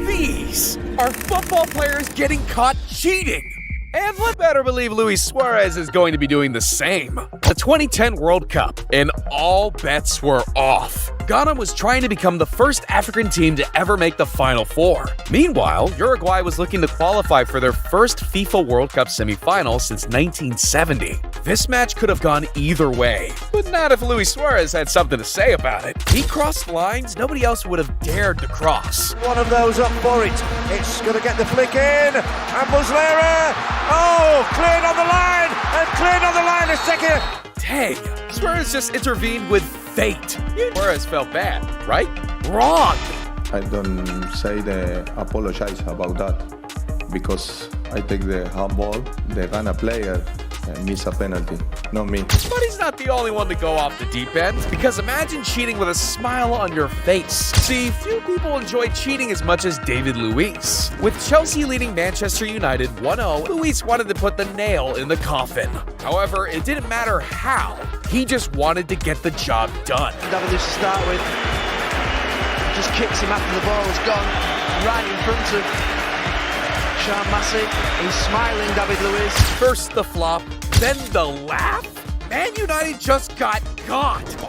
These are football players getting caught cheating. And let better believe Luis Suarez is going to be doing the same. The 2010 World Cup, and all bets were off. Ghana was trying to become the first African team to ever make the Final Four. Meanwhile, Uruguay was looking to qualify for their first FIFA World Cup semifinal since 1970. This match could have gone either way, but not if Luis Suarez had something to say about it. He crossed lines nobody else would have dared to cross. One of those up for it. It's going to get the flick in. And Muslera. Oh, cleared on the line. And cleared on the line a second. Dang, Suarez just intervened with fate. Suarez felt bad, right? Wrong. I don't say apologize about that because I take the handball, the Ghana player miss a penalty, not me. But he's not the only one to go off the deep end, because imagine cheating with a smile on your face. See, few people enjoy cheating as much as David Luiz. With Chelsea leading Manchester United 1-0, Luiz wanted to put the nail in the coffin. However, it didn't matter how. He just wanted to get the job done. David Luiz to start with. Just kicks him after the ball has gone right in front of Sean Massey. He's smiling, David Luiz. First the flop, then the laugh? Man United just got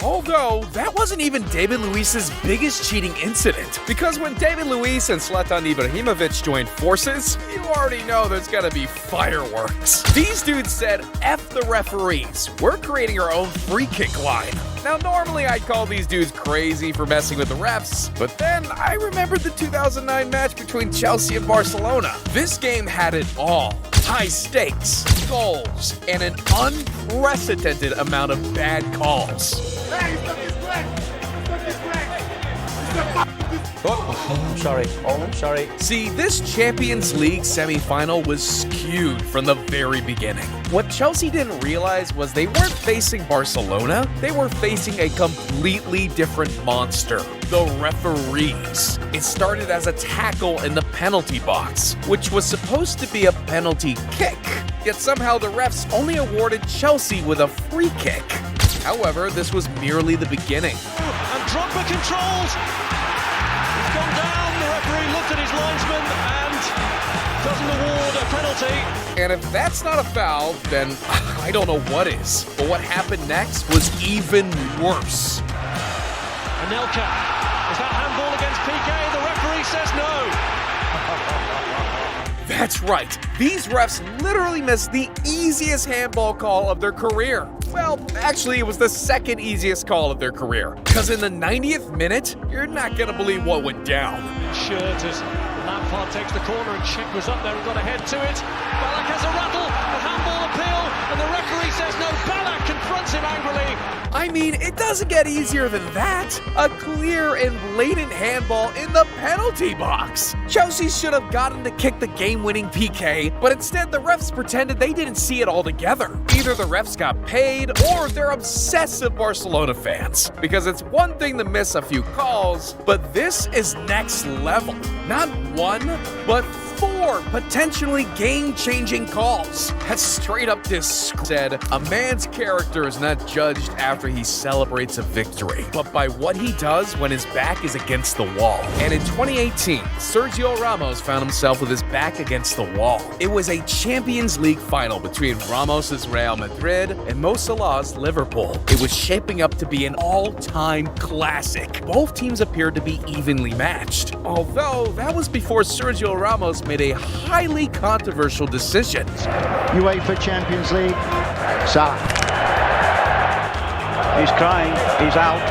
Although, that wasn't even David Luiz's biggest cheating incident. Because when David Luiz and Zlatan Ibrahimovic joined forces, you already know there's gonna be fireworks. These dudes said, F the referees, we're creating our own free kick line. Now, normally I'd call these dudes crazy for messing with the refs, but then I remembered the 2009 match between Chelsea and Barcelona. This game had it all. High stakes, goals, and an unprecedented amount of bad calls. Sorry. See, this Champions League semi-final was skewed from the very beginning. What Chelsea didn't realize was they weren't facing Barcelona, they were facing a completely different monster, the referees. It started as a tackle in the penalty box, which was supposed to be a penalty kick. Yet somehow the refs only awarded Chelsea with a free kick. However, this was merely the beginning. And Drogba controls. He's gone down. The referee looked at his linesman and doesn't award a penalty. And if that's not a foul, then I don't know what is. But what happened next was even worse. Anelka, is that handball against PK? The referee says no. That's right. These refs literally missed the easiest handball call of their career. Well, actually, it was the second easiest call of their career. Because in the 90th minute, you're not going to believe what went down. Shirt as Lampard takes the corner and Cech was up there and got ahead to it. Ballack has a rattle, a handball appeal, and the referee says no. Ballack confronts him angrily. I mean, it doesn't get easier than that. A clear and blatant handball in the penalty box. Chelsea should have gotten to kick the game-winning PK, but instead the refs pretended they didn't see it altogether. Either the refs got paid, or they're obsessive Barcelona fans. Because it's one thing to miss a few calls, but this is next level. Not one, but 4 potentially game-changing calls. That's straight up said, a man's character is not judged after he celebrates a victory, but by what he does when his back is against the wall. And in 2018, Sergio Ramos found himself with his back against the wall. It was a Champions League final between Ramos's Real Madrid and Mo Salah's Liverpool. It was shaping up to be an all-time classic. Both teams appeared to be evenly matched. Although, that was before Sergio Ramos made a highly controversial decision. UEFA Champions League. Salah. He's crying. He's out.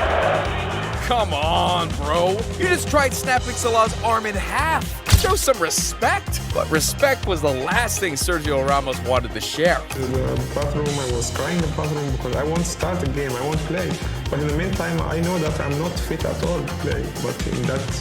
Come on, bro. You just tried snapping Salah's arm in half. Show some respect. But respect was the last thing Sergio Ramos wanted to share. In the bathroom, I was crying in the bathroom because I won't start the game, I won't play. But in the meantime, I know that I'm not fit at all to play. But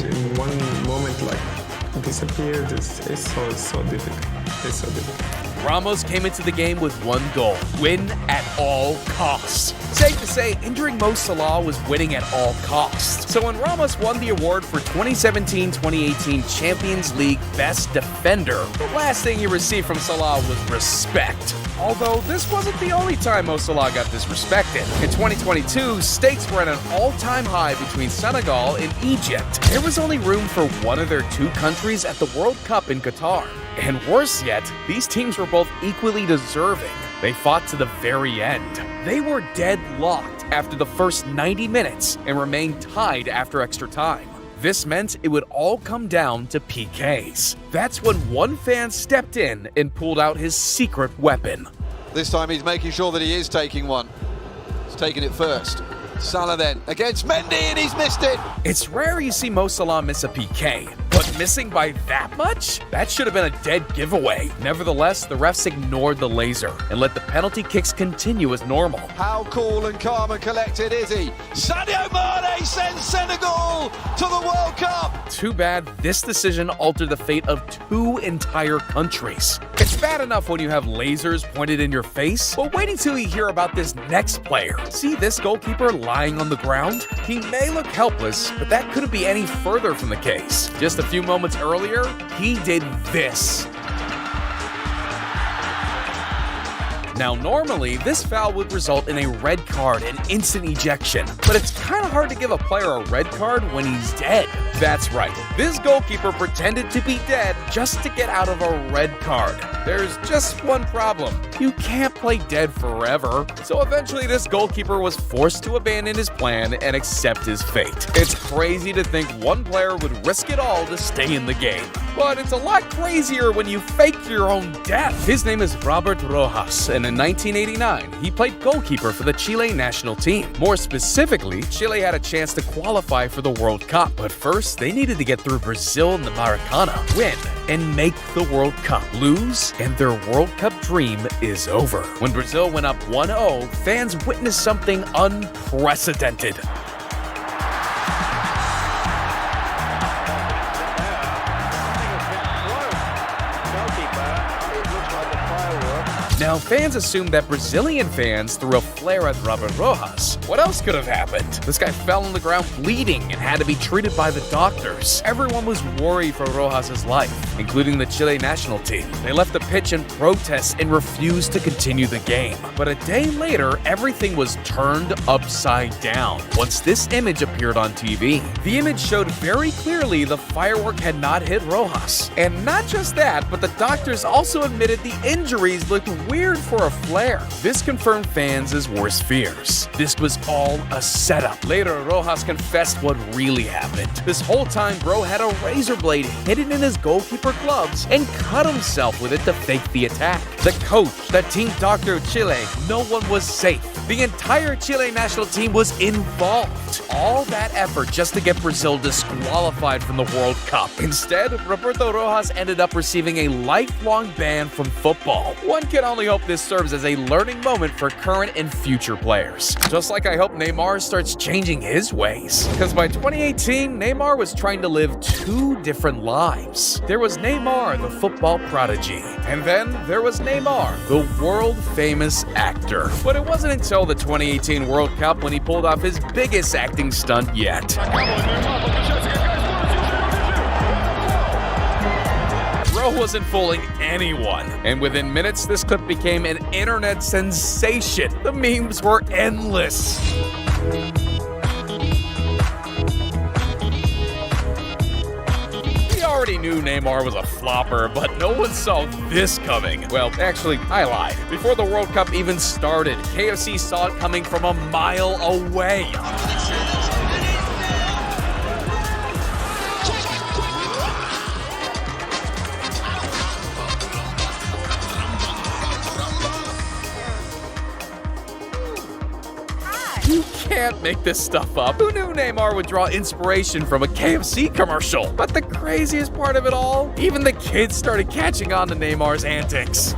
in one moment, like, disappeared, it's so difficult. It's so difficult. Ramos came into the game with one goal: win at all costs. Safe to say, injuring Mo Salah was winning at all costs. So when Ramos won the award for 2017-2018 Champions League Best Defender, the last thing he received from Salah was respect. Although this wasn't the only time Mo Salah got disrespected. In 2022, stakes were at an all-time high between Senegal and Egypt. There was only room for one of their two countries at the World Cup in Qatar. And worse yet, these teams were both equally deserving. They fought to the very end. They were deadlocked after the first 90 minutes and remained tied after extra time. This meant it would all come down to PKs. That's when one fan stepped in and pulled out his secret weapon. This time he's making sure that he is taking one. He's taking it first. Salah then against Mendy, and he's missed it. It's rare you see Mo Salah miss a PK, but missing by that much? That should have been a dead giveaway. Nevertheless, the refs ignored the laser and let the penalty kicks continue as normal. How cool and calm and collected is he? Sadio Mane sends Senegal to the World Cup. Too bad this decision altered the fate of two entire countries. It's bad enough when you have lasers pointed in your face, but wait until you hear about this next player. See this goalkeeper lying on the ground? He may look helpless, but that couldn't be any further from the case. Just a few moments earlier, he did this. Now, normally, this foul would result in a red card and instant ejection, but it's kind of hard to give a player a red card when he's dead. That's right, this goalkeeper pretended to be dead just to get out of a red card. There's just one problem: you can't play dead forever. So eventually this goalkeeper was forced to abandon his plan and accept his fate. It's crazy to think one player would risk it all to stay in the game. But it's a lot crazier when you fake your own death. His name is Robert Rojas, and in 1989, he played goalkeeper for the Chile national team. More specifically, Chile had a chance to qualify for the World Cup, but first they needed to get through Brazil in the Maracana, win, and make the World Cup. Lose, and their World Cup dream is over. When Brazil went up 1-0, fans witnessed something unprecedented. Now, fans assumed that Brazilian fans threw a flare at Robert Rojas. What else could have happened? This guy fell on the ground bleeding and had to be treated by the doctors. Everyone was worried for Rojas' life, including the Chile national team. They left the pitch in protest and refused to continue the game. But a day later, everything was turned upside down once this image appeared on TV. The image showed very clearly the firework had not hit Rojas. And not just that, but the doctors also admitted the injuries looked weird for a flare. This confirmed fans' worst fears. This was all a setup. Later, Rojas confessed what really happened. This whole time, bro had a razor blade hidden in his goalkeeper gloves and cut himself with it to fake the attack. The coach, the team doctor of Chile, no one was safe. The entire Chile national team was involved. All that effort just to get Brazil disqualified from the World Cup. Instead, Roberto Rojas ended up receiving a lifelong ban from football. One can only hope this serves as a learning moment for current and future players. Just like I hope Neymar starts changing his ways. Because by 2018, Neymar was trying to live two different lives. There was Neymar, the football prodigy. And then there was Neymar, the world-famous actor. But it wasn't until the 2018 World Cup when he pulled off his biggest acting stunt yet. Bro wasn't fooling anyone. And within minutes, this clip became an internet sensation. The memes were endless. We already knew Neymar was a flopper, but no one saw this coming. Well, actually, I lied. Before the World Cup even started, KFC saw it coming from a mile away. You can't make this stuff up. Who knew Neymar would draw inspiration from a KFC commercial? But the craziest part of it all, even the kids started catching on to Neymar's antics.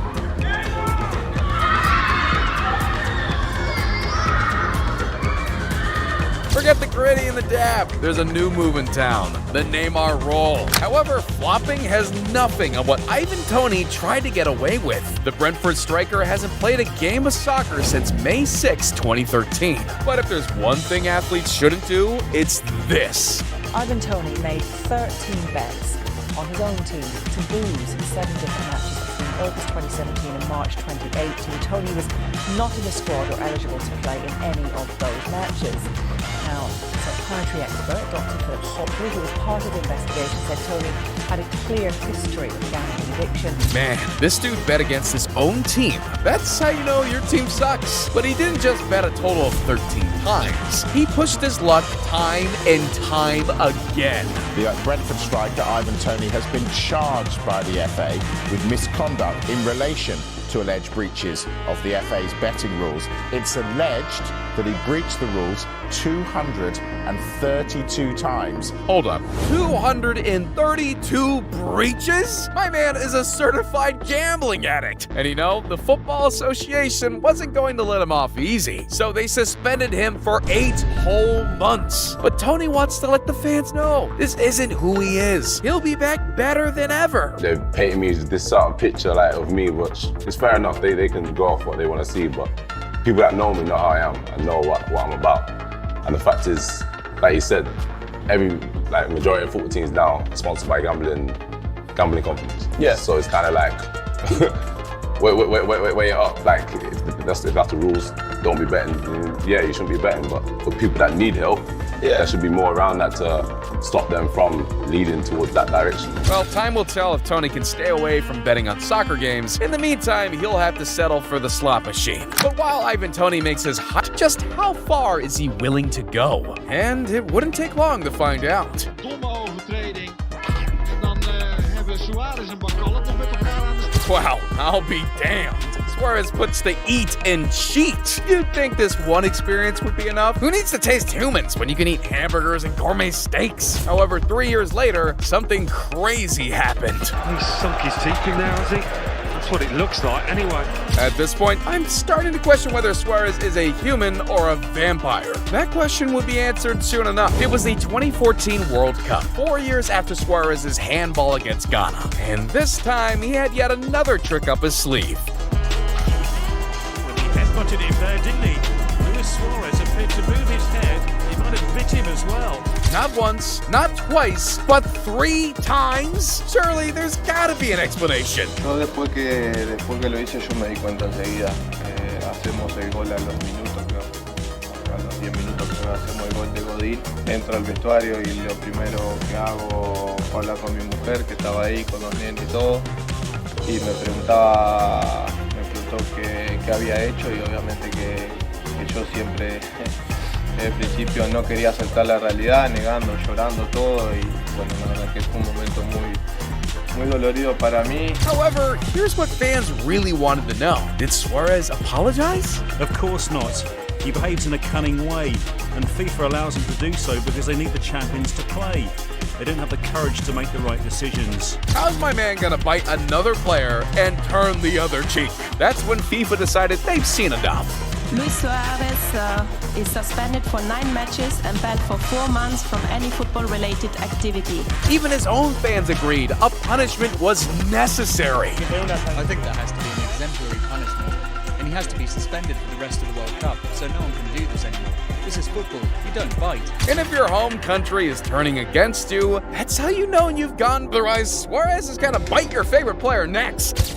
Forget the gritty and the dab. There's a new move in town, the Neymar roll. However, flopping has nothing on what Ivan Toney tried to get away with. The Brentford striker hasn't played a game of soccer since May 6, 2013. But if there's one thing athletes shouldn't do, it's this. Ivan Toney made 13 bets on his own team to lose 7 different matches between August 2017 and March 2018. Toney was not in the squad or eligible to play in any of those matches. Now, psychiatry expert Dr. Philip Hopley, who was part of the investigation, said Toney had a clear history of gambling addiction. Man, this dude bet against his own team. That's how you know your team sucks. But he didn't just bet a total of 13 times. He pushed his luck time and time again. The Brentford striker Ivan Toney has been charged by the FA with misconduct in relation to alleged breaches of the FA's betting rules. It's alleged that he breached the rules 232 times. Hold up, 232 breaches? My man is a certified gambling addict. And you know, the Football Association wasn't going to let him off easy, so they suspended him for 8 whole months. But Toney wants to let the fans know this isn't who he is. He'll be back better than ever. They're painting me this certain picture like of me, which is fair enough. They can go off what they want to see, but people that know me know how I am and know what I'm about. And the fact is, like you said, majority of football teams now are sponsored by gambling companies. Yeah. So it's kind of like, wait it up. Like if that's the rules. Don't be betting. Yeah, you shouldn't be betting. But for people that need help, there should be more around that to stop them from leading towards that direction. Well, time will tell if Toney can stay away from betting on soccer games. In the meantime, he'll have to settle for the slot machine. But while Ivan Toney makes his just how far is he willing to go? And it wouldn't take long to find out. Domme overtreding. En dan hebben Suarez en Bakalla nog met elkaar aan de... Wow, I'll be damned. Suarez puts the eat and cheat. You'd think this one experience would be enough? Who needs to taste humans when you can eat hamburgers and gourmet steaks? However, 3 years later, something crazy happened. He's sunk his teeth in there, has he? That's what it looks like, anyway. At this point, I'm starting to question whether Suarez is a human or a vampire. That question would be answered soon enough. It was the 2014 World Cup, 4 years after Suarez's handball against Ghana. And this time, he had yet another trick up his sleeve. He headbutted him there, didn't he? Luis Suarez appeared to move his head. He might have bit him as well. Not once, not twice, but 3 times? Surely there's gotta be an explanation. Yo después que lo hice yo me di cuenta enseguida. Hacemos el gol a los minutos, creo. A los 10 minutos creo hacemos el gol de Godín. Entro al vestuario y lo primero que hago fue hablar con mi mujer que estaba ahí con los nenes y todo. Y me preguntó qué había hecho y obviamente que yo siempre desde el principio no quería aceptar la realidad, negando, llorando todo y bueno, la verdad que fue un momento muy dolorido para mí. However, here's what fans really wanted to know. Did Suarez apologize? Of course not. He behaves in a cunning way, and FIFA allows him to do so because they need the champions to play. They don't have the courage to make the right decisions. How's my man gonna bite another player and turn the other cheek? That's when FIFA decided they've seen enough. Luis Suarez is suspended for 9 matches and banned for 4 months from any football-related activity. Even his own fans agreed a punishment was necessary. I think that has to be an exemplary punishment, and he has to be suspended for the rest of the World Cup, so no one can do this anymore. This is football. You don't bite. And if your home country is turning against you, that's how you know you've gone. Otherwise, Suarez is gonna bite your favorite player next.